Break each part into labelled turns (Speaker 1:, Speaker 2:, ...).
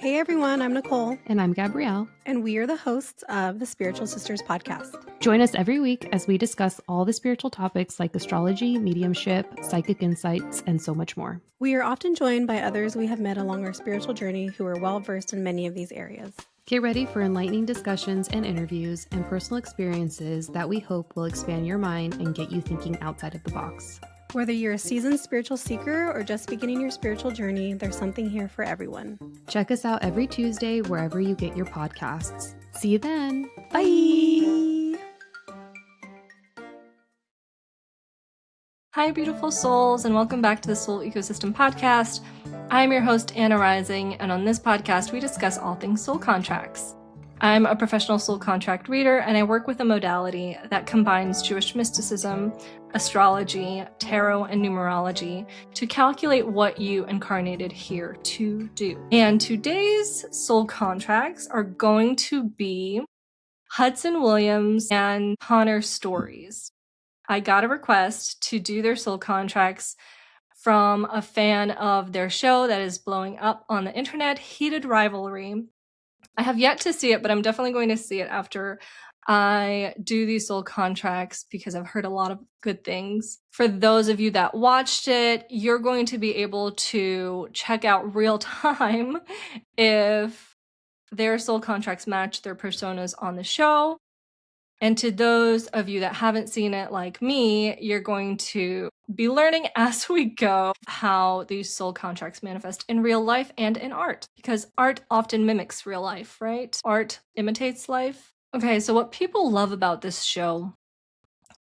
Speaker 1: Hey everyone, I'm Nicole.
Speaker 2: And I'm Gabrielle.
Speaker 1: And we are the hosts of the Spiritual Sisters podcast.
Speaker 2: Join us every week as we discuss all the spiritual topics like astrology, mediumship, psychic insights, and so much more.
Speaker 1: We are often joined by others we have met along our spiritual journey who are well versed in many of these areas.
Speaker 2: Get ready for enlightening discussions and interviews and personal experiences that we hope will expand your mind and get you thinking outside of the box.
Speaker 1: Whether you're a seasoned spiritual seeker or just beginning your spiritual journey, there's something here for everyone.
Speaker 2: Check us out every Tuesday wherever you get your podcasts. See you then.
Speaker 1: Bye!
Speaker 3: Hi, beautiful souls, and welcome back to the Soul Ecosystem Podcast. I'm your host, Anna Rising, and on this podcast, we discuss all things soul contracts. I'm a professional soul contract reader, and I work with a modality that combines Jewish mysticism, astrology, tarot, and numerology to calculate what you incarnated here to do. And today's soul contracts are going to be Hudson Williams and Connor stories. I got a request to do their soul contracts from a fan of their show that is blowing up on the internet, Heated Rivalry. I have yet to see it, but I'm definitely going to see it after I do these soul contracts because I've heard a lot of good things. For those of you that watched it, you're going to be able to check out real time if their soul contracts match their personas on the show. And to those of you that haven't seen it like me, you're going to be learning as we go how these soul contracts manifest in real life and in art, because art often mimics real life, right? Art imitates life. Okay, so what people love about this show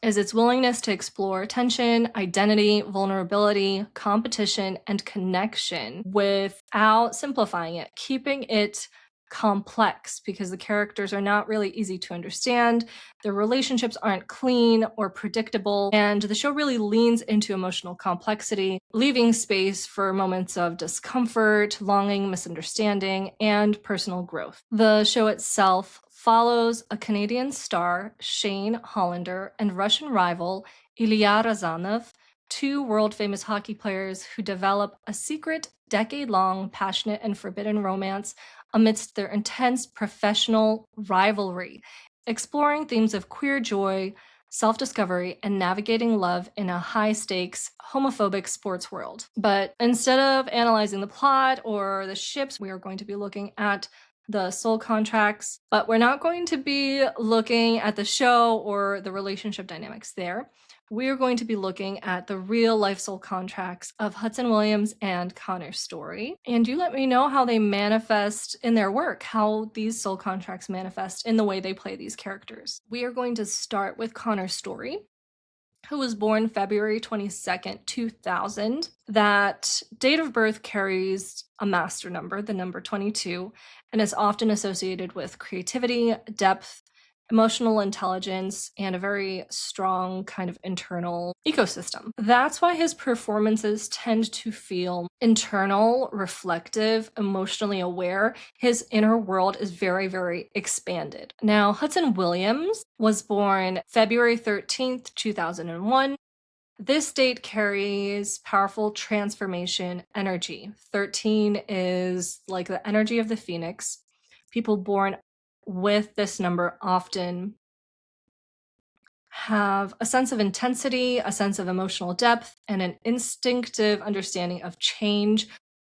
Speaker 3: is its willingness to explore tension, identity, vulnerability, competition, and connection without simplifying it, keeping it complex, because the characters are not really easy to understand, their relationships aren't clean or predictable, and the show really leans into emotional complexity, leaving space for moments of discomfort, longing, misunderstanding, and personal growth. The show itself follows a Canadian star, Shane Hollander, and Russian rival, Ilya Razanov, two world-famous hockey players who develop a secret, decade-long, passionate, and forbidden romance amidst their intense professional rivalry, exploring themes of queer joy, self-discovery, and navigating love in a high-stakes, homophobic sports world. But instead of analyzing the plot or the ships, we are going to be looking at the soul contracts, but we're not going to be looking at the show or the relationship dynamics there. We're going to be looking at the real life soul contracts of Hudson Williams and Connor Storrie. And you let me know how they manifest in their work, how these soul contracts manifest in the way they play these characters. We are going to start with Connor Storrie, who was born February 22nd, 2000. That date of birth carries a master number, the number 22, and is often associated with creativity, depth, emotional intelligence, and a very strong kind of internal ecosystem. That's why his performances tend to feel internal, reflective, emotionally aware. His inner world is very, very expanded. Now, Hudson Williams was born February 13th, 2001. This date carries powerful transformation energy. 13 is like the energy of the phoenix. People born with this number often have a sense of intensity, a sense of emotional depth, and an instinctive understanding of change,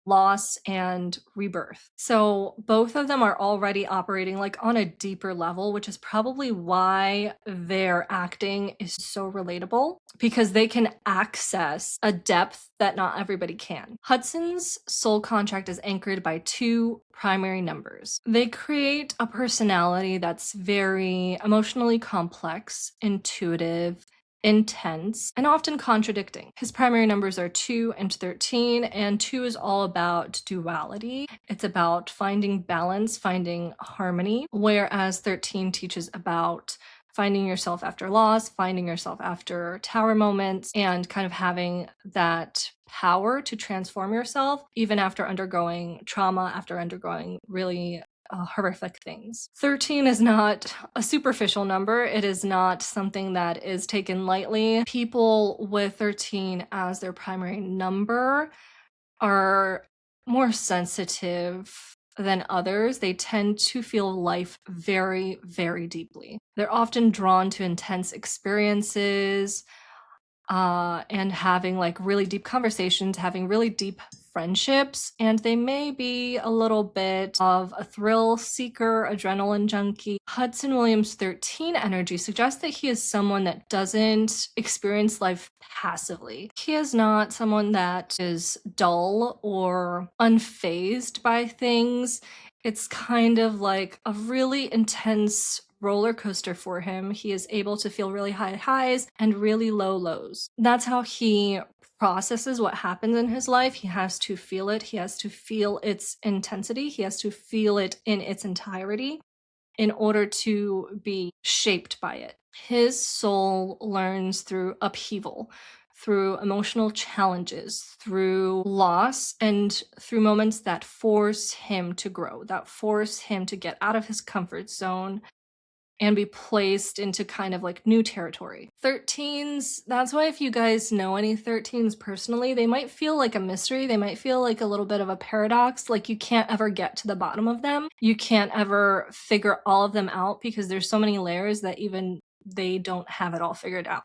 Speaker 3: loss, and rebirth. So both of them are already operating like on a deeper level, which is probably why their acting is so relatable, because they can access a depth that not everybody can. Hudson's soul contract is anchored by two primary numbers. They create a personality that's very emotionally complex, intuitive, intense, and often contradicting. His primary numbers are 2 and 13, and 2 is all about duality. It's about finding balance, finding harmony, whereas 13 teaches about finding yourself after loss, finding yourself after tower moments, and kind of having that power to transform yourself even after undergoing trauma, after undergoing really horrific things. 13 is not a superficial number. It is not something that is taken lightly. People with 13 as their primary number are more sensitive, than others, they tend to feel life very, very deeply. They're often drawn to intense experiences, and having like really deep conversations, having really deep friendships, and they may be a little bit of a thrill seeker, adrenaline junkie. Hudson Williams 13 energy suggests that he is someone that doesn't experience life passively. He is not someone that is dull or unfazed by things. It's kind of like a really intense roller coaster for him. He is able to feel really high highs and really low lows. That's how he processes what happens in his life. He has to feel it. He has to feel its intensity. He has to feel it in its entirety in order to be shaped by it. His soul learns through upheaval, through emotional challenges, through loss, and through moments that force him to grow, that force him to get out of his comfort zone and be placed into kind of like new territory. 13s, that's why if you guys know any 13s personally, they might feel like a mystery. They might feel like a little bit of a paradox, like you can't ever get to the bottom of them. You can't ever figure all of them out because there's so many layers that even they don't have it all figured out.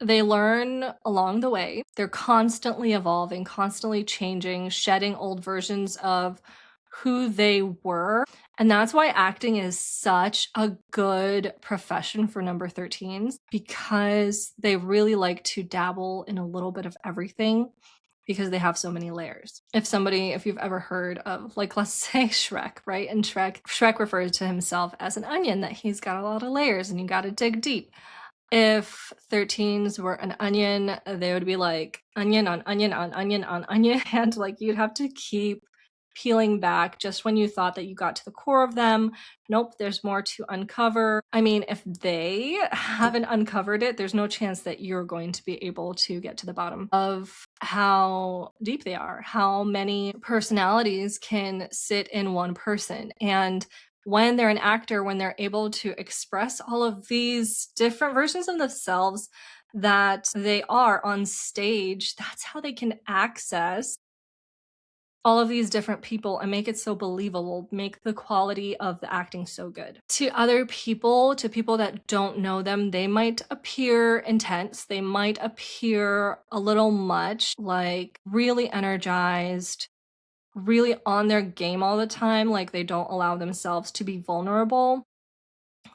Speaker 3: They learn along the way. They're constantly evolving, constantly changing, shedding old versions of who they were. And that's why acting is such a good profession for number 13s, because they really like to dabble in a little bit of everything because they have so many layers. If you've ever heard of, like, let's say Shrek, right? And Shrek refers to himself as an onion, that he's got a lot of layers and you got to dig deep. If 13s were an onion, they would be like onion on onion on onion on onion. And like you'd have to keep peeling back just when you thought that you got to the core of them. Nope, there's more to uncover. I mean, if they haven't uncovered it, there's no chance that you're going to be able to get to the bottom of how deep they are, how many personalities can sit in one person. And when they're an actor, when they're able to express all of these different versions of themselves that they are on stage, that's how they can access all of these different people and make it so believable, make the quality of the acting so good. To other people, to people that don't know them, they might appear intense. They might appear a little much, like really energized, really on their game all the time, like they don't allow themselves to be vulnerable.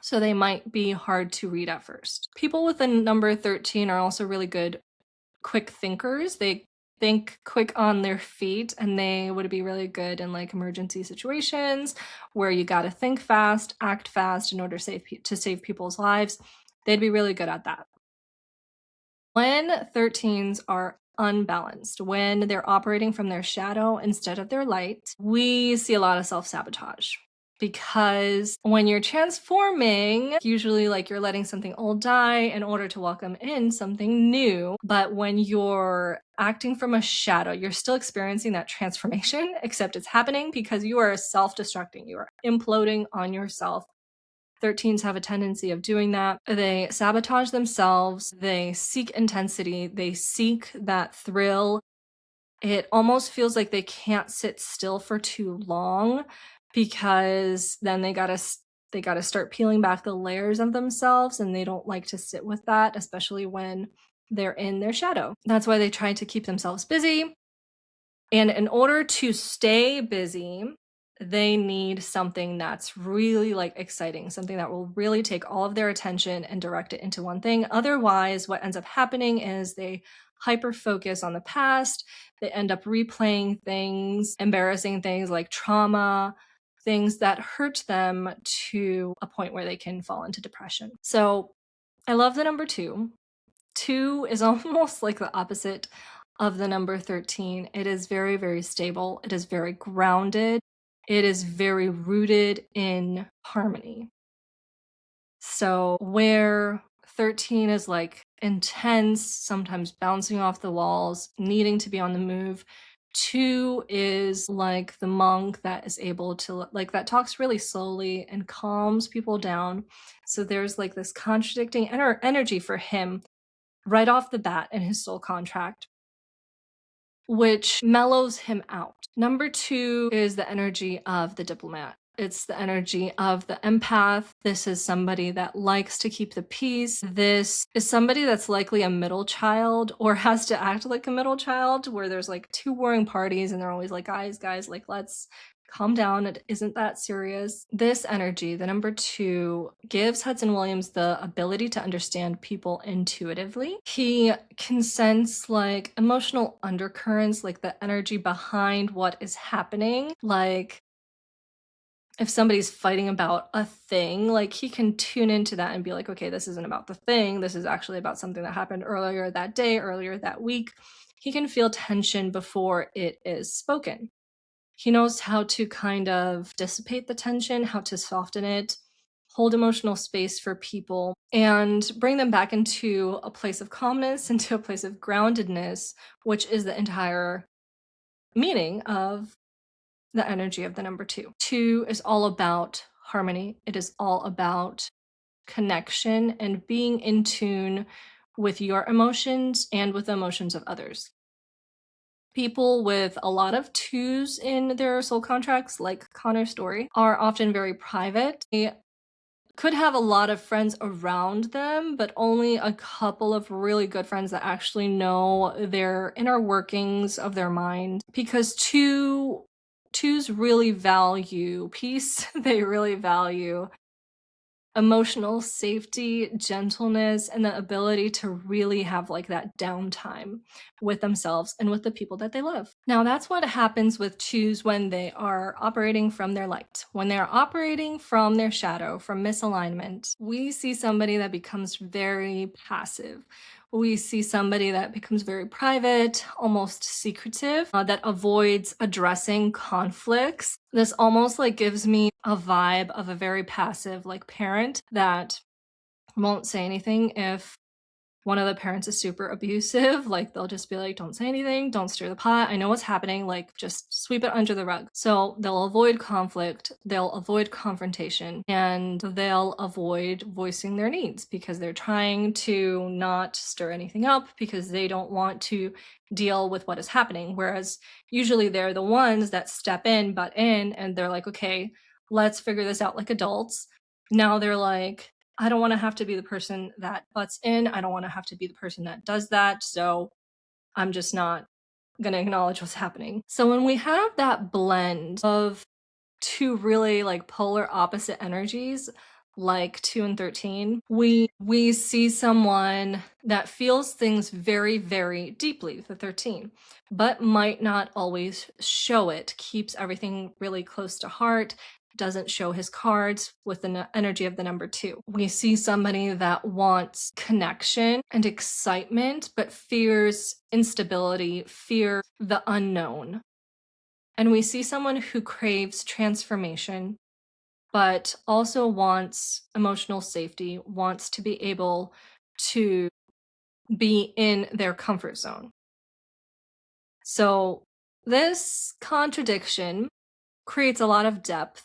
Speaker 3: So they might be hard to read at first. People with a number 13 are also really good quick thinkers. They think quick on their feet, and they would be really good in like emergency situations where you got to think fast, act fast in order to save people's lives. They'd be really good at that. When 13s are unbalanced, when they're operating from their shadow instead of their light, we see a lot of self-sabotage. Because when you're transforming, usually like you're letting something old die in order to welcome in something new. But when you're acting from a shadow, you're still experiencing that transformation, except it's happening because you are self-destructing. You are imploding on yourself. 13s have a tendency of doing that. They sabotage themselves. They seek intensity. They seek that thrill. It almost feels like they can't sit still for too long, because then they gotta start peeling back the layers of themselves, and they don't like to sit with that, especially when they're in their shadow. That's why they try to keep themselves busy. And in order to stay busy, they need something that's really like exciting, something that will really take all of their attention and direct it into one thing. Otherwise, what ends up happening is they hyper focus on the past. They end up replaying things, embarrassing things like trauma, things that hurt them to a point where they can fall into depression. So I love the number 2. 2 is almost like the opposite of the number 13. It is very, very stable. It is very grounded. It is very rooted in harmony. So where 13 is like intense, sometimes bouncing off the walls, needing to be on the move, 2 is like the monk that is able to, like, that talks really slowly and calms people down. So there's like this contradicting energy for him right off the bat in his soul contract. which mellows him out. Number 2 is the energy of the diplomat. It's the energy of the empath. This is somebody that likes to keep the peace. This is somebody that's likely a middle child or has to act like a middle child, where there's like two warring parties and they're always like, guys, like, let's calm down. It isn't that serious. This energy, the number 2, gives Hudson Williams the ability to understand people intuitively. He can sense like emotional undercurrents, like the energy behind what is happening. Like if somebody's fighting about a thing, like he can tune into that and be like, okay, this isn't about the thing. This is actually about something that happened earlier that day, earlier that week. He can feel tension before it is spoken. He knows how to kind of dissipate the tension, how to soften it, hold emotional space for people, and bring them back into a place of calmness, into a place of groundedness, which is the entire meaning of the energy of the number 2. 2 is all about harmony. It is all about connection and being in tune with your emotions and with the emotions of others. People with a lot of 2s in their soul contracts, like Connor Storrie, are often very private. They could have a lot of friends around them, but only a couple of really good friends that actually know their inner workings of their mind. Because 2s really value peace. They really value emotional safety, gentleness, and the ability to really have like that downtime with themselves and with the people that they love. Now, that's what happens with 2s when they are operating from their light. When they are operating from their shadow, from misalignment, we see somebody that becomes very passive. We see somebody that becomes very private, almost secretive, that avoids addressing conflicts. This almost like gives me a vibe of a very passive like parent that won't say anything if one of the parents is super abusive. Like they'll just be like, don't say anything, don't stir the pot. I know what's happening, like just sweep it under the rug. So they'll avoid conflict, they'll avoid confrontation, and they'll avoid voicing their needs because they're trying to not stir anything up because they don't want to deal with what is happening. Whereas usually they're the ones that step in, butt in, and they're like, okay, let's figure this out like adults. Now they're like, I don't want to have to be the person that butts in. I don't want to have to be the person that does that. So I'm just not going to acknowledge what's happening. So when we have that blend of 2 really like polar opposite energies, like 2 and 13, we see someone that feels things very, very deeply, the 13, but might not always show it, keeps everything really close to heart, doesn't show his cards with the energy of the number 2. We see somebody that wants connection and excitement, but fears instability, fear the unknown. And we see someone who craves transformation, but also wants emotional safety, wants to be able to be in their comfort zone. So this contradiction creates a lot of depth,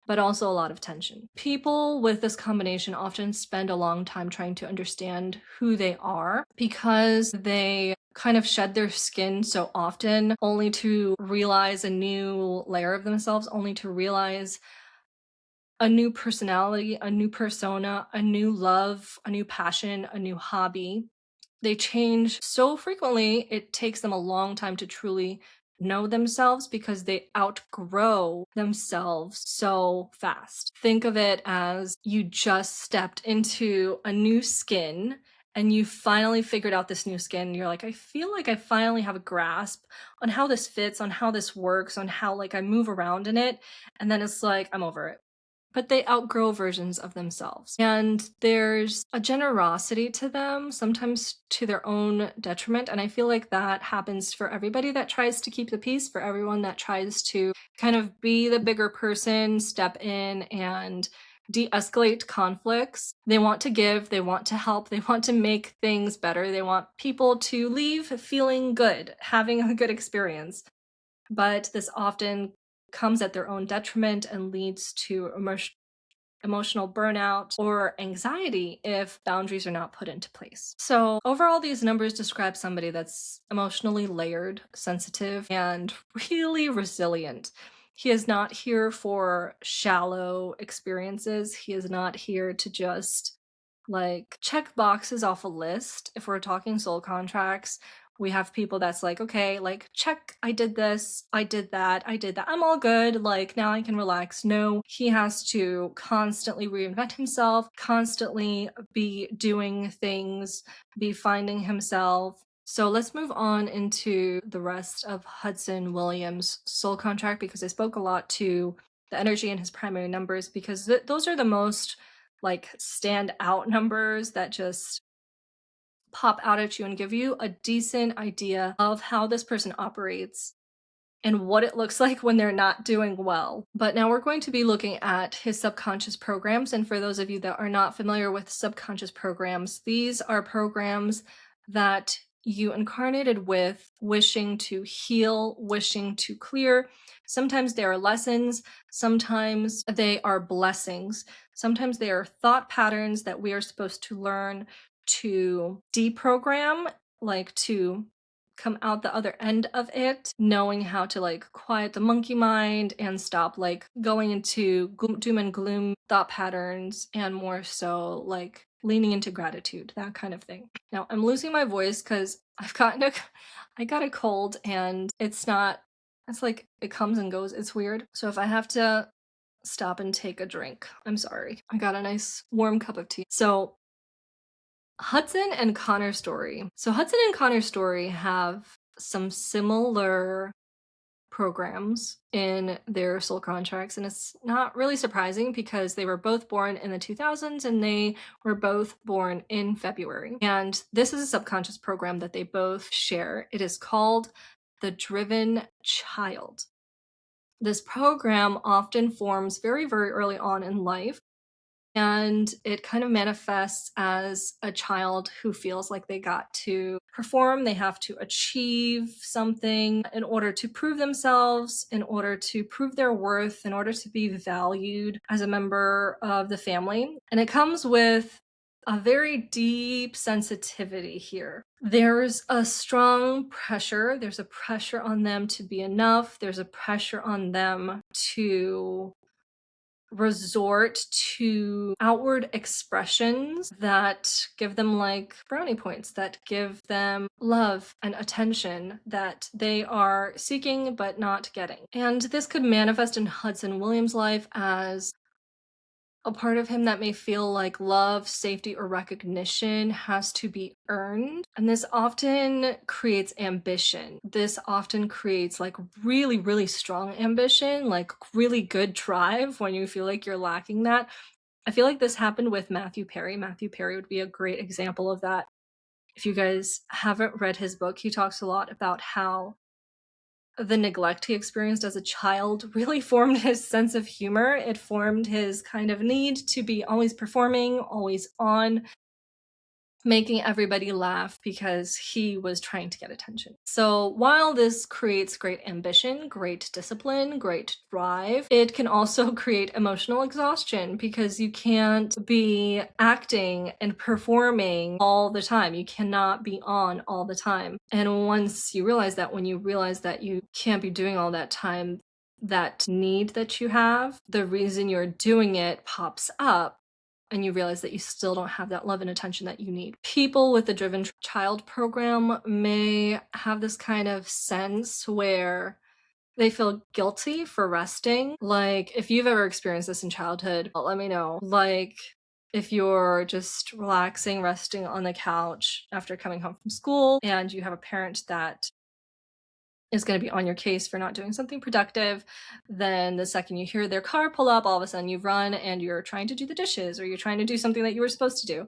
Speaker 3: but also a lot of tension. People with this combination often spend a long time trying to understand who they are because they kind of shed their skin so often, only to realize a new layer of themselves, only to realize a new personality, a new persona, a new love, a new passion, a new hobby. They change so frequently, it takes them a long time to truly know themselves because they outgrow themselves so fast. Think of it as you just stepped into a new skin and you finally figured out this new skin. You're like, I feel like I finally have a grasp on how this fits, on how this works, on how like I move around in it. And then it's like, I'm over it. But they outgrow versions of themselves. And there's a generosity to them, sometimes to their own detriment. And I feel like that happens for everybody that tries to keep the peace, for everyone that tries to kind of be the bigger person, step in and de-escalate conflicts. They want to give, they want to help, they want to make things better. They want people to leave feeling good, having a good experience. But this often comes at their own detriment and leads to emotional burnout, or anxiety if boundaries are not put into place. So overall, these numbers describe somebody that's emotionally layered, sensitive, and really resilient. He is not here for shallow experiences. He is not here to just like check boxes off a list. If we're talking soul contracts, we have people that's like, okay, like, check, I did this, I did that, I did that, I'm all good, like, now I can relax. No, he has to constantly reinvent himself, constantly be doing things, be finding himself. So let's move on into the rest of Hudson Williams' soul contract, because I spoke a lot to the energy in his primary numbers, because those are the most like stand out numbers that just pop out at you and give you a decent idea of how this person operates and what it looks like when they're not doing well. But now we're going to be looking at his subconscious programs. And for those of you that are not familiar with subconscious programs, these are programs that you incarnated with, wishing to heal, wishing to clear. Sometimes they are lessons, sometimes they are blessings, sometimes they are thought patterns that we are supposed to learn to deprogram, like to come out the other end of it, knowing how to like quiet the monkey mind and stop like going into doom and gloom thought patterns, and more so like leaning into gratitude, that kind of thing. Now I'm losing my voice because I got a cold, and it's like it comes and goes. It's weird. So if I have to stop and take a drink, I'm sorry. I got a nice warm cup of tea. So Hudson and Connor Storrie. So Hudson and Connor Storrie have some similar programs in their soul contracts, and it's not really surprising because they were both born in the 2000s and they were both born in February. And this is a subconscious program that they both share. It is called the Driven Child. This program often forms very, very early on in life, and it kind of manifests as a child who feels like they got to perform, they have to achieve something in order to prove themselves, in order to prove their worth, in order to be valued as a member of the family. And it comes with a very deep sensitivity here. There's a strong pressure. There's a pressure on them to be enough. There's a pressure on them to resort to outward expressions that give them like brownie points, that give them love and attention that they are seeking but not getting. And this could manifest in Hudson Williams' life as a part of him that may feel like love, safety, or recognition has to be earned. And this often creates ambition. This often creates like really, really strong ambition, like really good drive when you feel like you're lacking that. I feel like this happened with Matthew Perry. Matthew Perry would be a great example of that. If you guys haven't read his book, he talks a lot about how the neglect he experienced as a child really formed his sense of humor. It formed his kind of need to be always performing, always on, making everybody laugh because he was trying to get attention. So while this creates great ambition, great discipline, great drive, it can also create emotional exhaustion because you can't be acting and performing all the time. You cannot be on all the time. And once you realize that, when you realize that you can't be doing all that time, that need that you have, the reason you're doing it pops up, and you realize that you still don't have that love and attention that you need. People with the Driven Child program may have this kind of sense where they feel guilty for resting. Like, if you've ever experienced this in childhood, let me know. Like, if you're just relaxing, resting on the couch after coming home from school, and you have a parent that is going to be on your case for not doing something productive, then the second you hear their car pull up, all of a sudden you run and you're trying to do the dishes, or you're trying to do something that you were supposed to do.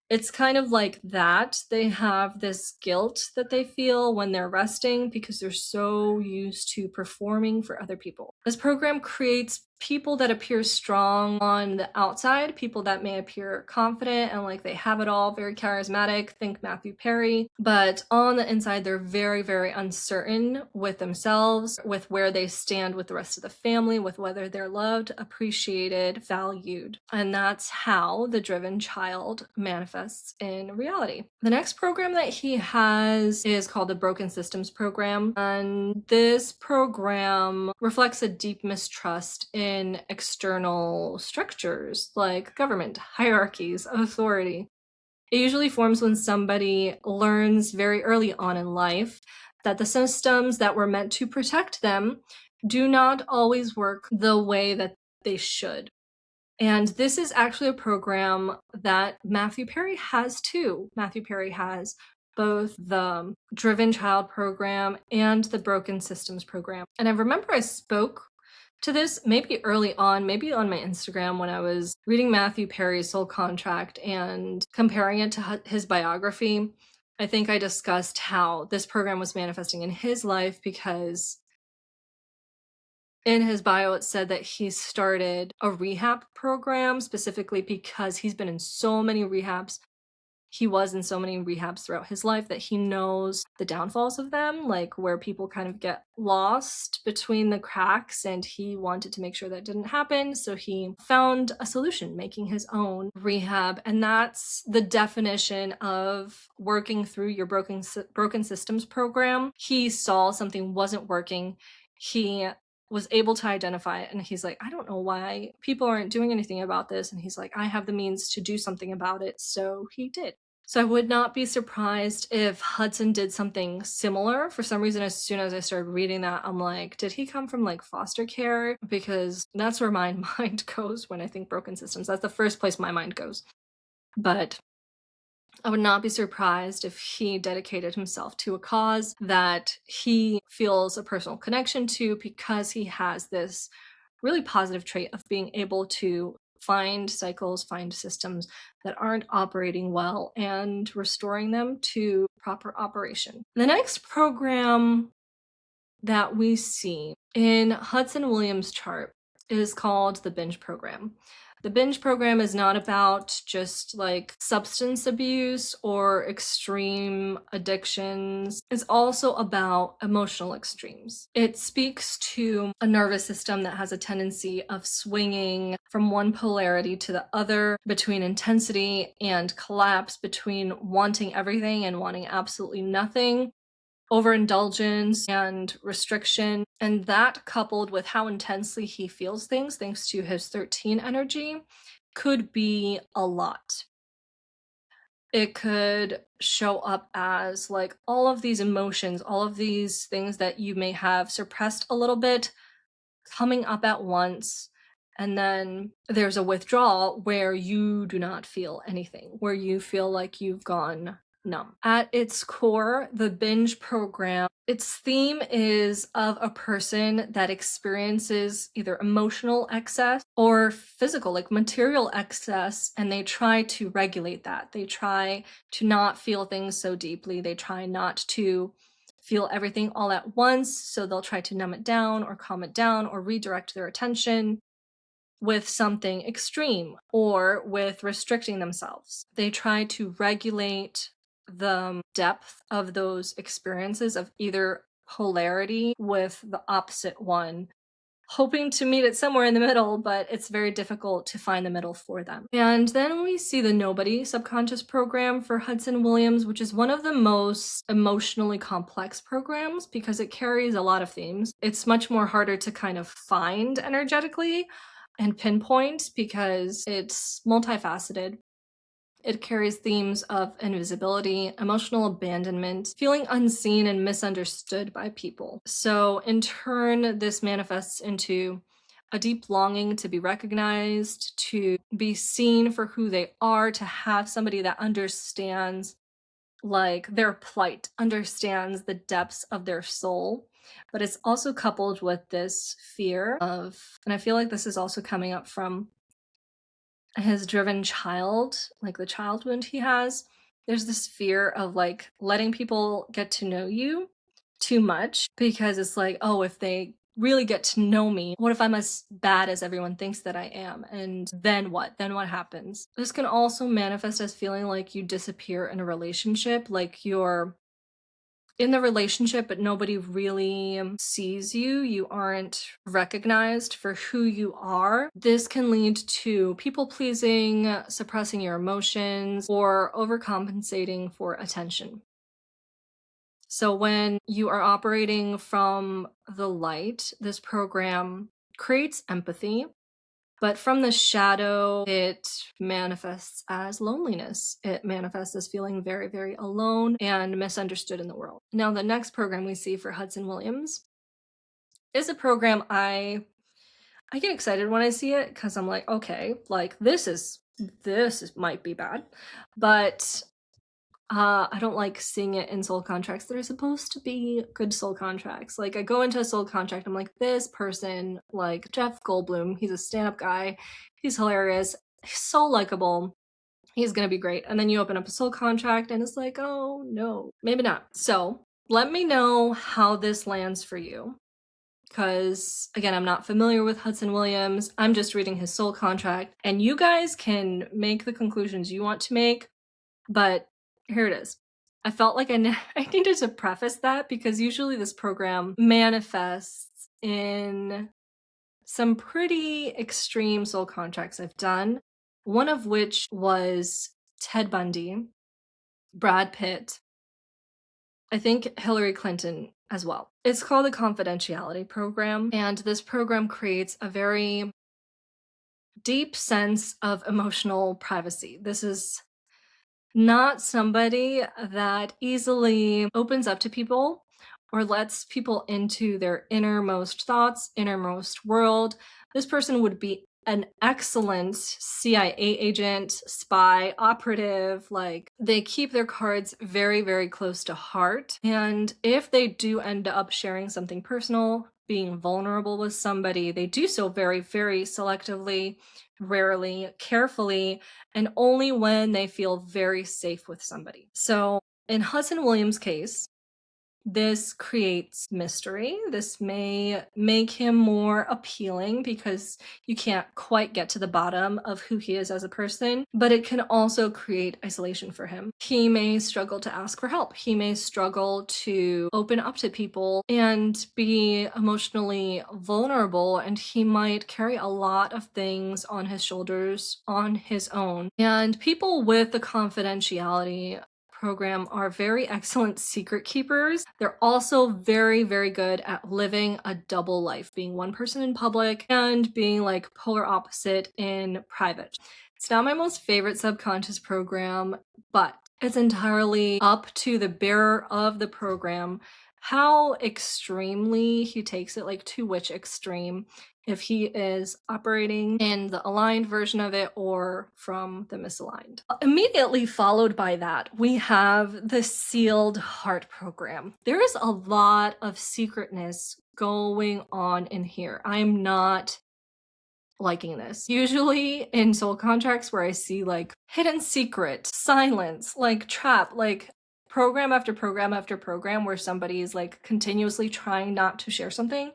Speaker 3: It's kind of like that. They have this guilt that they feel when they're resting because they're so used to performing for other people. This program creates people that appear strong on the outside, people that may appear confident and like they have it all, very charismatic, think Matthew Perry, but on the inside, they're very, very uncertain with themselves, with where they stand with the rest of the family, with whether they're loved, appreciated, valued. And that's how the driven child manifests in reality. The next program that he has is called the Broken Systems Program. And this program reflects a deep mistrust in external structures like government, hierarchies, authority. It usually forms when somebody learns very early on in life that the systems that were meant to protect them do not always work the way that they should. And this is actually a program that Matthew Perry has too. Matthew Perry has both the Driven Child program and the Broken Systems program. And I remember I spoke to this maybe early on, maybe on my Instagram when I was reading Matthew Perry's Soul Contract and comparing it to his biography. I think I discussed how this program was manifesting in his life because in his bio, it said that he started a rehab program specifically because he's been in so many rehabs. He was in so many rehabs throughout his life that he knows the downfalls of them, like where people kind of get lost between the cracks, and he wanted to make sure that didn't happen. So he found a solution, making his own rehab. And that's the definition of working through your broken systems program. He saw something wasn't working. He was able to identify it, and he's like, I don't know why people aren't doing anything about this. And he's like, I have the means to do something about it. So he did. So I would not be surprised if Hudson did something similar. For some reason, as soon as I started reading that, I'm like, did he come from like foster care? Because that's where my mind goes when I think broken systems. That's the first place my mind goes. But I would not be surprised if he dedicated himself to a cause that he feels a personal connection to because he has this really positive trait of being able to find cycles, find systems that aren't operating well and restoring them to proper operation. The next program that we see in Hudson Williams' chart is called the binge program. The binge program is not about just like substance abuse or extreme addictions. It's also about emotional extremes. It speaks to a nervous system that has a tendency of swinging from one polarity to the other, between intensity and collapse, between wanting everything and wanting absolutely nothing, overindulgence and restriction. And that, coupled with how intensely he feels things, thanks to his 13 energy, could be a lot. It could show up as like all of these emotions, all of these things that you may have suppressed a little bit coming up at once. And then there's a withdrawal where you do not feel anything, where you feel like you've gone numb. At its core, the binge program, its theme is of a person that experiences either emotional excess or physical, like material excess, and they try to regulate that. They try to not feel things so deeply. They try not to feel everything all at once, so they'll try to numb it down or calm it down or redirect their attention with something extreme or with restricting themselves. They try to regulate the depth of those experiences of either polarity with the opposite one, hoping to meet it somewhere in the middle, but it's very difficult to find the middle for them. And then we see the Nobody subconscious program for Hudson Williams, which is one of the most emotionally complex programs because it carries a lot of themes. It's much more harder to kind of find energetically and pinpoint because it's multifaceted. It carries themes of invisibility, emotional abandonment, feeling unseen and misunderstood by people. So, in turn, this manifests into a deep longing to be recognized, to be seen for who they are, to have somebody that understands like their plight, understands the depths of their soul. But it's also coupled with this fear of, and I feel like this is also coming up from his driven child, like the child wound he has. There's this fear of like letting people get to know you too much because it's like, oh, if they really get to know me? What if I'm as bad as everyone thinks that I am? And then what? Then what happens? This can also manifest as feeling like you disappear in a relationship, like you're in the relationship, but nobody really sees you. You aren't recognized for who you are. This can lead to people pleasing, suppressing your emotions, or overcompensating for attention. So, when you are operating from the light, this program creates empathy, but from the shadow, it manifests as loneliness. It manifests as feeling very, very alone and misunderstood in the world. Now, the next program we see for Hudson Williams is a program I get excited when I see it because I'm like, okay, like this is might be bad, but I don't like seeing it in soul contracts that are supposed to be good soul contracts. Like I go into a soul contract, I'm like, this person, like Jeff Goldblum, he's a stand-up guy, he's hilarious, he's so likable, he's gonna be great. And then you open up a soul contract and it's like, oh no, maybe not. So let me know how this lands for you. Because again, I'm not familiar with Hudson Williams. I'm just reading his soul contract, and you guys can make the conclusions you want to make. But here it is. I felt like I needed to preface that because usually this program manifests in some pretty extreme soul contracts I've done, one of which was Ted Bundy, Brad Pitt, I think Hillary Clinton as well. It's called a confidentiality program, and this program creates a very deep sense of emotional privacy. This is not somebody that easily opens up to people or lets people into their innermost thoughts, innermost world. This person would be an excellent CIA agent, spy, operative. Like they keep their cards very, very close to heart. And if they do end up sharing something personal, being vulnerable with somebody, they do so very, very selectively, rarely, carefully, and only when they feel very safe with somebody. So in Hudson Williams' case, this creates mystery. This may make him more appealing because you can't quite get to the bottom of who he is as a person, but it can also create isolation for him. He may struggle to ask for help. He may struggle to open up to people and be emotionally vulnerable, and he might carry a lot of things on his shoulders on his own. And people with the confidentiality program are very excellent secret keepers. They're also very, very good at living a double life, being one person in public and being like polar opposite in private. It's not my most favorite subconscious program, but it's entirely up to the bearer of the program how extremely he takes it, like to which extreme, if he is operating in the aligned version of it or from the misaligned. Immediately followed by that, we have the sealed heart program. There is a lot of secretness going on in here. I'm not liking this. Usually in soul contracts where I see like hidden secret, silence, like trap, like program after program after program where somebody is like continuously trying not to share something,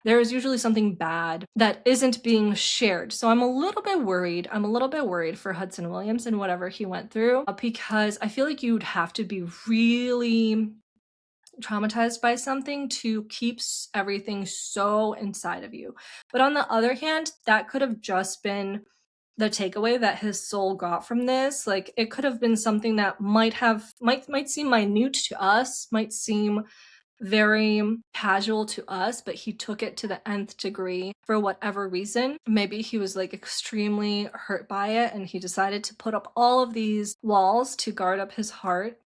Speaker 3: there is usually something bad that isn't being shared. So I'm a little bit worried. I'm a little bit worried for Hudson Williams and whatever he went through because I feel like you'd have to be really traumatized by something to keep everything so inside of you. But on the other hand, that could have just been the takeaway that his soul got from this. Like it could have been something that might seem minute to us, might seem very casual to us, but he took it to the nth degree for whatever reason. Maybe he was like extremely hurt by it and he decided to put up all of these walls to guard up his heart.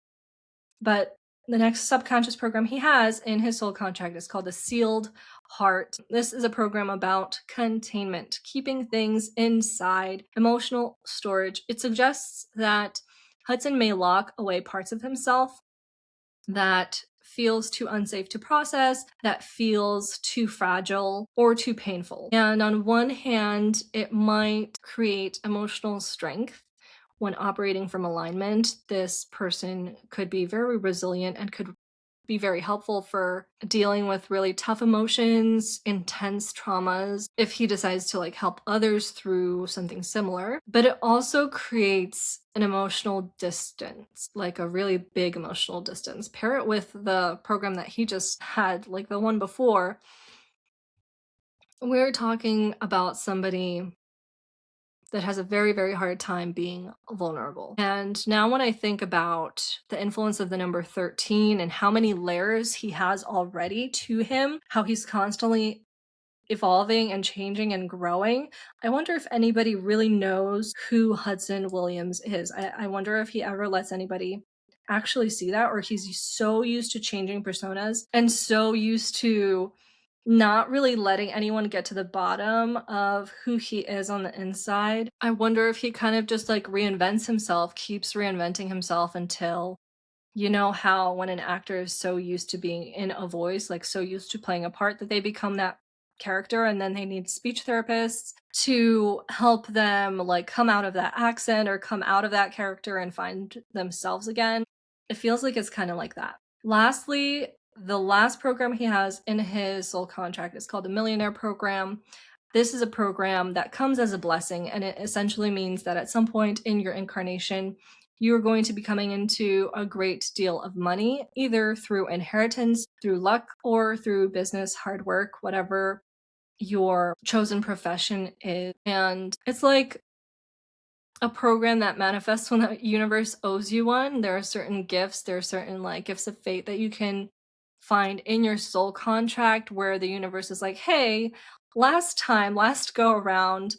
Speaker 3: But the next subconscious program he has in his soul contract is called the sealed heart. This is a program about containment, keeping things inside, emotional storage. It suggests that Hudson may lock away parts of himself that feels too unsafe to process, that feels too fragile or too painful. And on one hand, it might create emotional strength. When operating from alignment, this person could be very resilient and could be very helpful for dealing with really tough emotions, intense traumas, if he decides to like help others through something similar. But it also creates an emotional distance, like a really big emotional distance. Pair it with the program that he just had, like the one before. We're talking about somebody that has a very, very hard time being vulnerable. And now, when I think about the influence of the number 13 and how many layers he has already to him, how he's constantly evolving and changing and growing, I wonder if anybody really knows who Hudson Williams is. I wonder if he ever lets anybody actually see that, or he's so used to changing personas and so used to not really letting anyone get to the bottom of who he is on the inside. I wonder if he kind of just like reinvents himself, keeps reinventing himself until, you know, how when an actor is so used to being in a voice, like so used to playing a part, that they become that character and then they need speech therapists to help them like come out of that accent or come out of that character and find themselves again. It feels like it's kind of like that. Lastly, the last program he has in his soul contract is called the Millionaire Program. This is a program that comes as a blessing, and it essentially means that at some point in your incarnation, you're going to be coming into a great deal of money, either through inheritance, through luck, or through business, hard work, whatever your chosen profession is. And it's like a program that manifests when the universe owes you one. There are certain gifts, there are certain like gifts of fate that you can find in your soul contract where the universe is like, hey, last go around,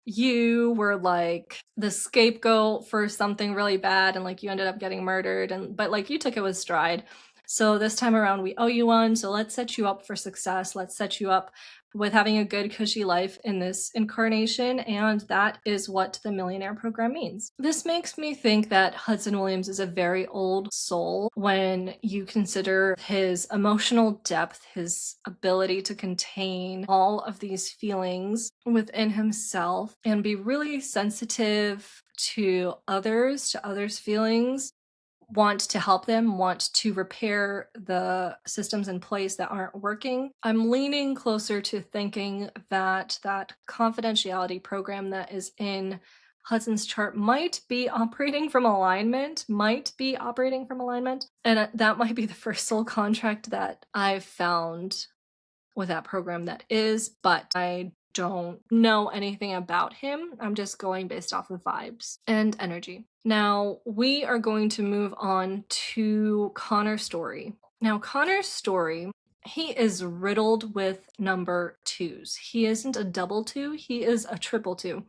Speaker 3: you were like the scapegoat for something really bad and like you ended up getting murdered, and but like you took it with stride. So this time around we owe you one, so let's set you up for success. Let's set you up with having a good cushy life in this incarnation, and that is what the Millionaire Program means. This makes me think that Hudson Williams is a very old soul when you consider his emotional depth, his ability to contain all of these feelings within himself and be really sensitive to others' feelings, want to help them, want to repair the systems in place that aren't working. I'm leaning closer to thinking that that confidentiality program that is in Hudson's chart might be operating from alignment, And that might be the first soul contract that I've found with that program that is, but I don't know anything about him. I'm just going based off of vibes and energy. Now, we are going to move on to Connor's story. Now, Connor's story, he is riddled with number twos. He isn't a double two, he is a triple two.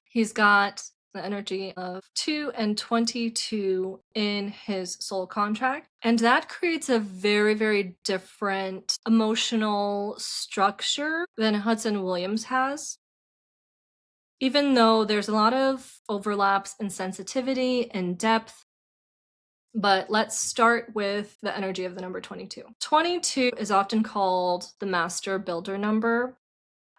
Speaker 3: He's got the energy of 2 and 22 in his soul contract. And that creates a very, very different emotional structure than Hudson Williams has. Even though there's a lot of overlaps in sensitivity and depth, but let's start with the energy of the number 22. 22 is often called the master builder number.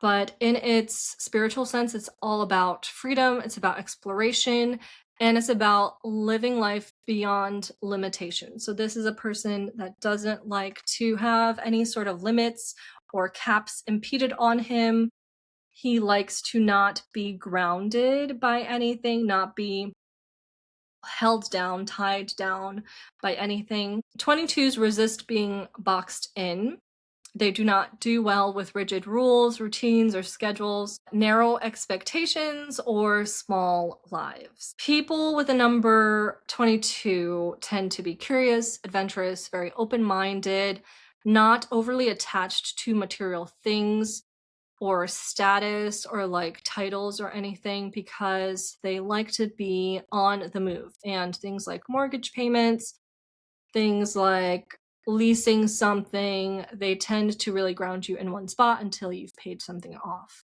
Speaker 3: But in its spiritual sense, it's all about freedom, it's about exploration, and it's about living life beyond limitation. So, this is a person that doesn't like to have any sort of limits or caps impeded on him. He likes to not be grounded by anything, not be held down, tied down by anything. 22s resist being boxed in. They do not do well with rigid rules, routines, or schedules, narrow expectations, or small lives. People with a number 22 tend to be curious, adventurous, very open-minded, not overly attached to material things or status or like titles or anything, because they like to be on the move. And things like mortgage payments, things like leasing something, they tend to really ground you in one spot until you've paid something off.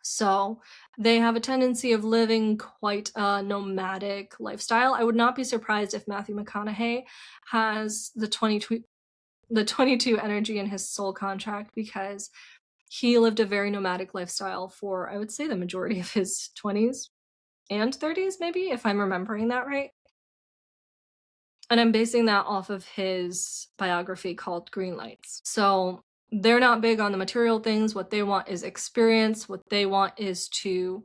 Speaker 3: So they have a tendency of living quite a nomadic lifestyle. I would not be surprised if Matthew McConaughey has the 22 energy in his soul contract, because he lived a very nomadic lifestyle for, I would say, the majority of his 20s and 30s, maybe, if I'm remembering that right. And I'm basing that off of his biography called Green Lights. So they're not big on the material things. What they want is experience. What they want is to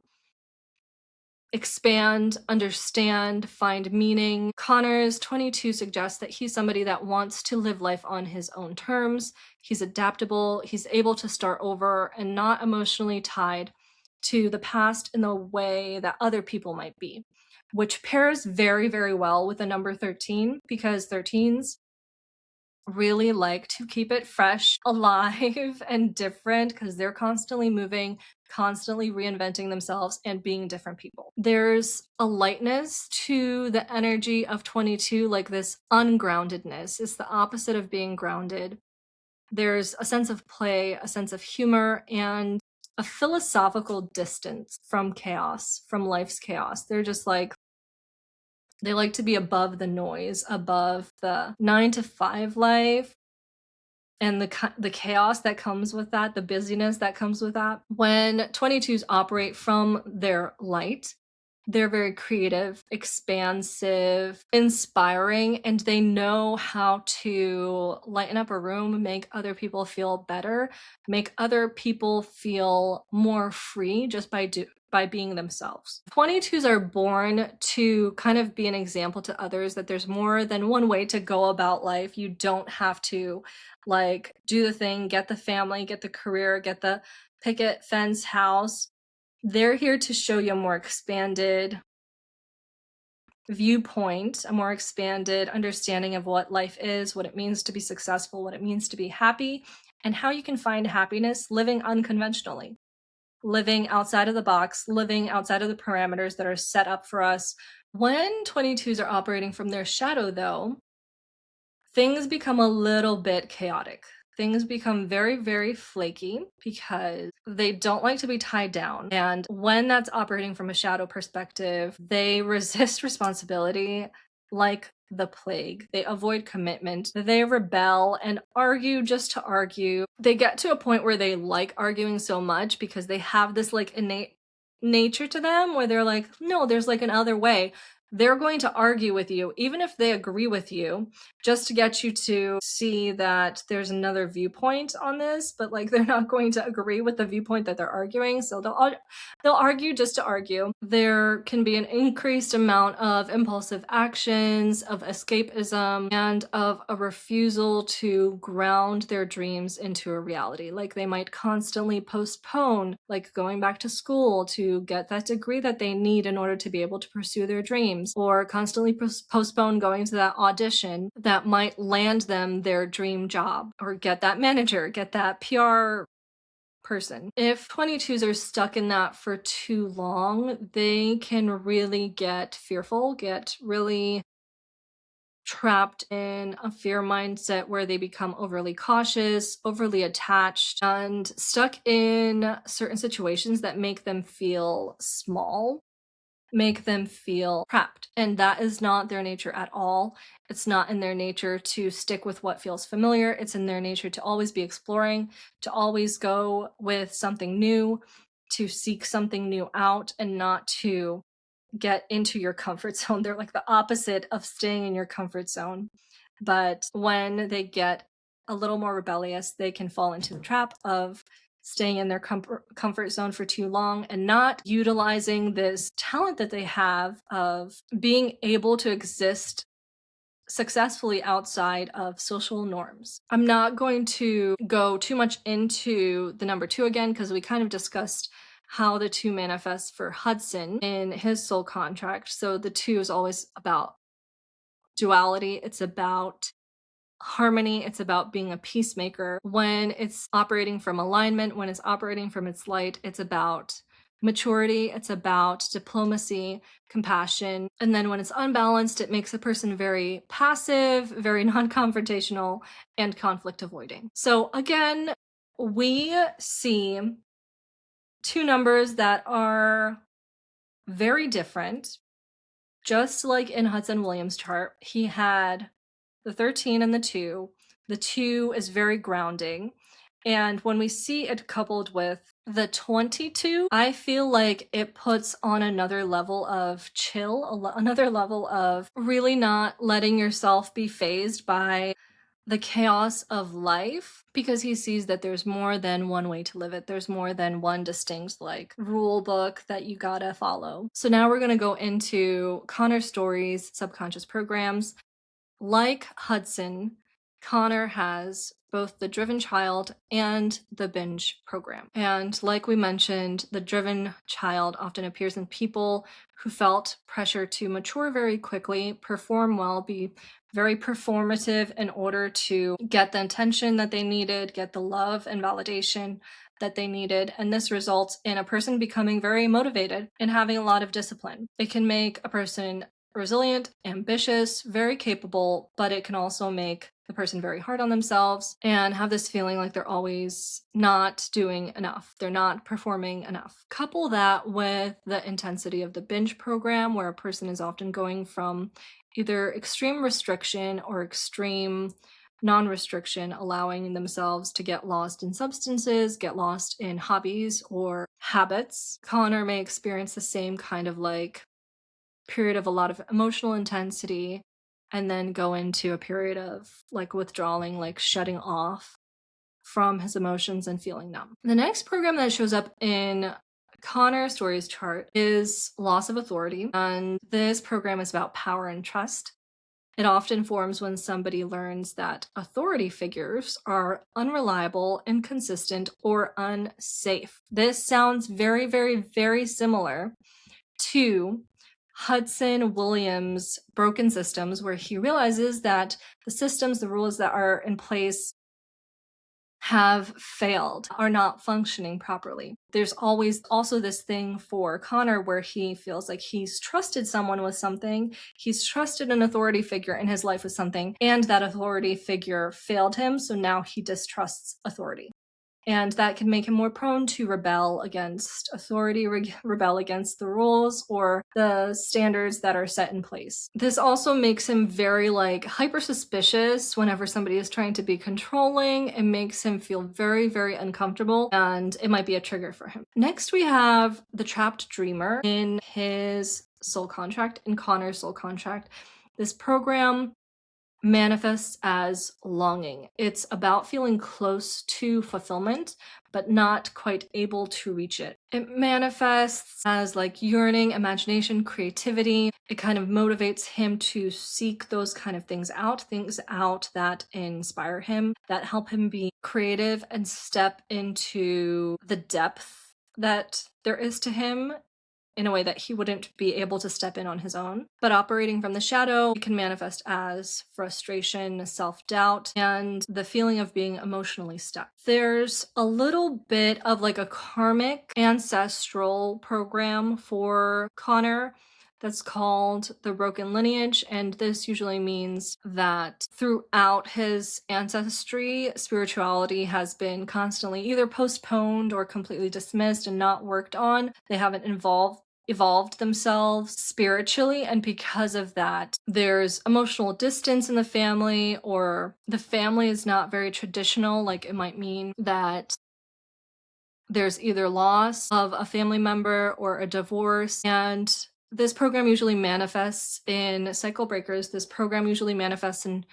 Speaker 3: expand, understand, find meaning. Connor's 22 suggests that he's somebody that wants to live life on his own terms. He's adaptable, he's able to start over and not emotionally tied to the past in the way that other people might be, which pairs very, very well with the number 13 because 13s really like to keep it fresh, alive, and different because they're constantly moving, constantly reinventing themselves and being different people. There's a lightness to the energy of 22, like this ungroundedness. It's the opposite of being grounded. There's a sense of play, a sense of humor, and a philosophical distance from chaos, from life's chaos. They're just like, they like to be above the noise, above the 9 to 5 life and the chaos that comes with that, the busyness that comes with that. When 22s operate from their light, they're very creative, expansive, inspiring, and they know how to lighten up a room, make other people feel better, make other people feel more free just by being themselves. 22s are born to kind of be an example to others that there's more than one way to go about life. You don't have to like do the thing, get the family, get the career, get the picket fence house. They're here to show you a more expanded viewpoint, a more expanded understanding of what life is, what it means to be successful, what it means to be happy, and how you can find happiness living unconventionally, living outside of the box, living outside of the parameters that are set up for us. When 22s are operating from their shadow, though, things become a little bit chaotic. Things become very, very flaky because they don't like to be tied down. And when that's operating from a shadow perspective, they resist responsibility like the plague. They avoid commitment. They rebel and argue just to argue. They get to a point where they like arguing so much because they have this like innate nature to them where they're like, no, there's like another way. They're going to argue with you, even if they agree with you, just to get you to see that there's another viewpoint on this, but like they're not going to agree with the viewpoint that they're arguing. So they'll argue just to argue. There can be an increased amount of impulsive actions, of escapism, and of a refusal to ground their dreams into a reality. Like they might constantly postpone, like going back to school to get that degree that they need in order to be able to pursue their dreams, or constantly postpone going to that audition that might land them their dream job, or get that manager, get that PR person. If 22s are stuck in that for too long, they can really get fearful, get really trapped in a fear mindset where they become overly cautious, overly attached, and stuck in certain situations that make them feel small, make them feel trapped. And that is not their nature at all. It's not in their nature to stick with what feels familiar. It's in their nature to always be exploring, to always go with something new, to seek something new out, and not to get into your comfort zone. They're like the opposite of staying in your comfort zone. But when they get a little more rebellious, they can fall into the trap of staying in their comfort zone for too long and not utilizing this talent that they have of being able to exist successfully outside of social norms. I'm not going to go too much into the number 2 again because we kind of discussed how the 2 manifests for Hudson in his soul contract. So the 2 is always about duality. It's about harmony. It's about being a peacemaker. When it's operating from alignment, when it's operating from its light, it's about maturity. It's about diplomacy, compassion. And then when it's unbalanced, it makes a person very passive, very non-confrontational, and conflict avoiding. So again, we see 2 numbers that are very different. Just like in Hudson Williams' chart, he had the 13 and the 2. The 2 is very grounding. And when we see it coupled with the 22, I feel like it puts on another level of chill, another level of really not letting yourself be fazed by the chaos of life, because he sees that there's more than one way to live it. There's more than one distinct like rule book that you gotta follow. So now we're gonna go into Connor Storrie's subconscious programs. Like Hudson, Connor has both the driven child and the binge program. And like we mentioned, the driven child often appears in people who felt pressure to mature very quickly, perform well, be very performative in order to get the attention that they needed, get the love and validation that they needed. And this results in a person becoming very motivated and having a lot of discipline. It can make a person resilient, ambitious, very capable, but it can also make the person very hard on themselves and have this feeling like they're always not doing enough. They're not performing enough. Couple that with the intensity of the binge program, where a person is often going from either extreme restriction or extreme non-restriction, allowing themselves to get lost in substances, get lost in hobbies or habits. Connor may experience the same kind of like period of a lot of emotional intensity and then go into a period of like withdrawing, like shutting off from his emotions and feeling numb. The next program that shows up in Connor Storrie's chart is loss of authority, and this program is about power and trust. It often forms when somebody learns that authority figures are unreliable, inconsistent, or unsafe. This sounds very, very, very similar to Hudson Williams' broken systems, where he realizes that the systems, the rules that are in place have failed, are not functioning properly. There's always also this thing for Connor where he feels like he's trusted someone with something, he's trusted an authority figure in his life with something, and that authority figure failed him, so now he distrusts authority. And that can make him more prone to rebel against authority, rebel against the rules or the standards that are set in place. This also makes him very like hyper suspicious whenever somebody is trying to be controlling. It makes him feel very, very uncomfortable, and it might be a trigger for him. Next, we have the trapped dreamer in his soul contract, in Connor's soul contract. This program manifests as longing. It's about feeling close to fulfillment, but not quite able to reach it. It manifests as like yearning, imagination, creativity. It kind of motivates him to seek those kind of things out that inspire him, that help him be creative and step into the depth that there is to him in a way that he wouldn't be able to step in on his own. But operating from the shadow, it can manifest as frustration, self-doubt, and the feeling of being emotionally stuck. There's a little bit of like a karmic ancestral program for Connor that's called the broken lineage, and this usually means that throughout his ancestry, spirituality has been constantly either postponed or completely dismissed and not worked on. They haven't evolved themselves spiritually, and because of that there's emotional distance in the family, or the family is not very traditional. Like it might mean that there's either loss of a family member or a divorce, and this program usually manifests in cycle breakers. This program usually manifests in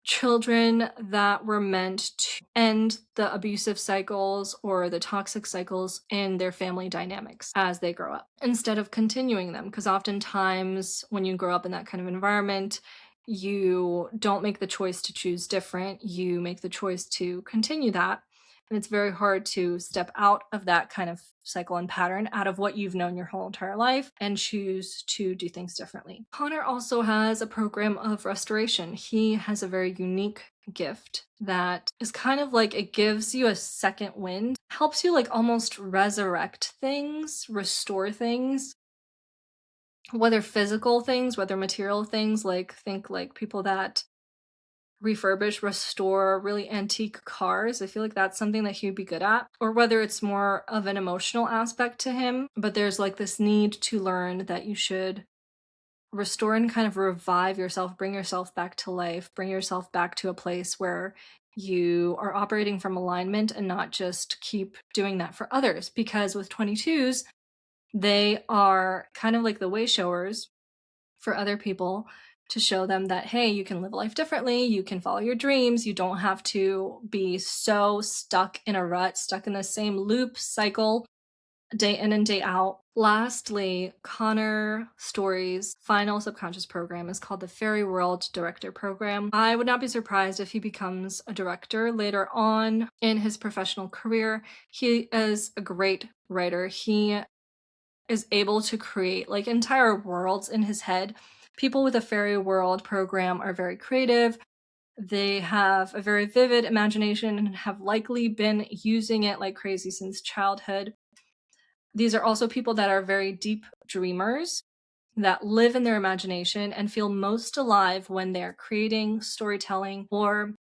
Speaker 3: children that were meant to end the abusive cycles or the toxic cycles in their family dynamics as they grow up, instead of continuing them. Because oftentimes when you grow up in that kind of environment, you don't make the choice to choose different, you make the choice to continue that. And it's very hard to step out of that kind of cycle and pattern, out of what you've known your whole entire life, and choose to do things differently. Connor also has a program of restoration. He has a very unique gift that is kind of like, it gives you a second wind, helps you like almost resurrect things, restore things, whether physical things, whether material things, like think like people that refurbish, restore really antique cars. I feel like that's something that he would be good at. Or whether it's more of an emotional aspect to him, but there's like this need to learn that you should restore and kind of revive yourself, bring yourself back to life, bring yourself back to a place where you are operating from alignment and not just keep doing that for others. Because with 22s, they are kind of like the way showers for other people to show them that, hey, you can live life differently, you can follow your dreams, you don't have to be so stuck in a rut, stuck in the same loop cycle day in and day out. Lastly, Connor Storrie's final subconscious program is called the Fairy World Director Program. I would not be surprised if he becomes a director later on in his professional career. He is a great writer. He is able to create like entire worlds in his head. People with a Fairy World program are very creative. They have a very vivid imagination and have likely been using it like crazy since childhood. These are also people that are very deep dreamers that live in their imagination and feel most alive when they're creating, storytelling, or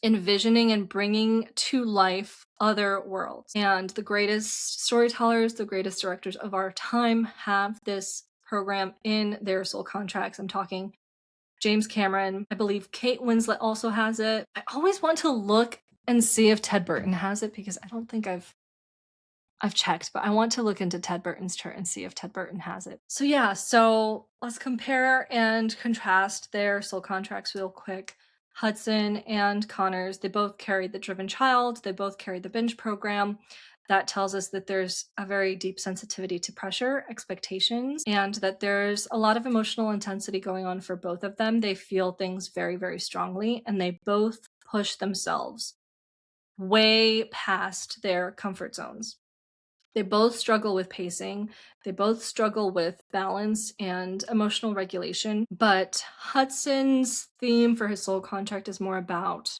Speaker 3: envisioning and bringing to life other worlds. And the greatest storytellers, the greatest directors of our time have this program in their soul contracts. I'm talking James Cameron. I believe Kate Winslet also has it. I always want to look and see if Ted Burton has it because I don't think I've checked, but I want to look into Ted Burton's chart and see if Ted Burton has it. So yeah, so let's compare and contrast their soul contracts real quick. Hudson and Connor's, they both carried the driven child. They both carried the binge program. That tells us that there's a very deep sensitivity to pressure, expectations, and that there's a lot of emotional intensity going on for both of them. They feel things very, very strongly, and they both push themselves way past their comfort zones. They both struggle with pacing. They both struggle with balance and emotional regulation. But Hudson's theme for his soul contract is more about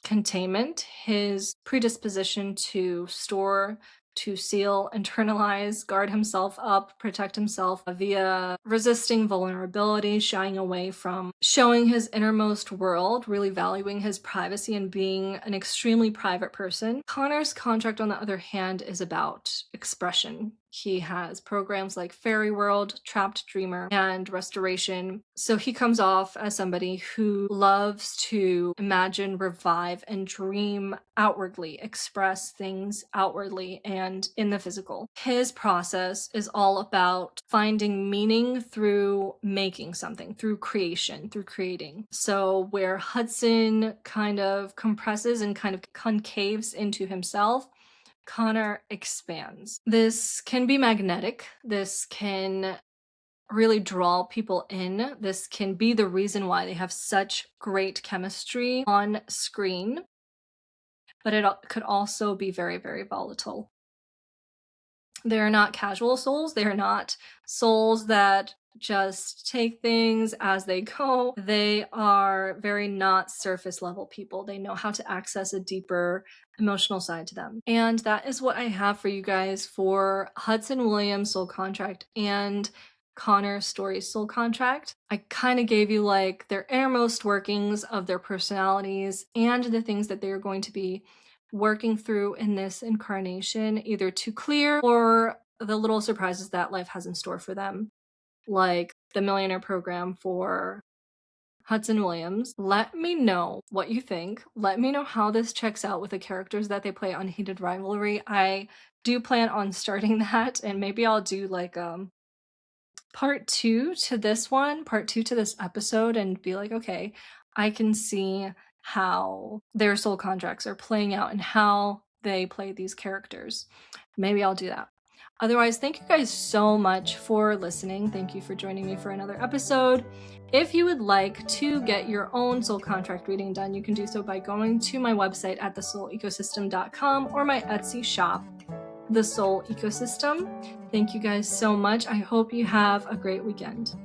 Speaker 3: containment, his predisposition to store, to seal, internalize, guard himself up, protect himself via resisting vulnerability, shying away from showing his innermost world, really valuing his privacy and being an extremely private person. Connor's contract, on the other hand, is about expression. He has programs like Fairy World, Trapped Dreamer, and Restoration. So he comes off as somebody who loves to imagine, revive, and dream outwardly, express things outwardly and in the physical. His process is all about finding meaning through making something, through creation, through creating. So where Hudson kind of compresses and kind of concaves into himself, Connor expands. This can be magnetic. This can really draw people in. This can be the reason why they have such great chemistry on screen, but it could also be very, very volatile. They're not casual souls. They're not souls that just take things as they go. They are very not surface level people. They know how to access a deeper emotional side to them. And that is what I have for you guys for Hudson Williams' soul contract and Connor Storrie's soul contract. I kind of gave you like their innermost workings of their personalities and the things that they are going to be working through in this incarnation, either to clear or the little surprises that life has in store for them, like the Millionaire Program for Hudson Williams. Let me know what you think. Let me know how this checks out with the characters that they play on Heated Rivalry. I do plan on starting that, and maybe I'll do like part 2 to this one, part 2 to this episode, and be like, okay, I can see how their soul contracts are playing out and how they play these characters. Maybe I'll do that. Otherwise, thank you guys so much for listening. Thank you for joining me for another episode. If you would like to get your own soul contract reading done, you can do so by going to my website at thesoulecosystem.com or my Etsy shop, The Soul Ecosystem. Thank you guys so much. I hope you have a great weekend.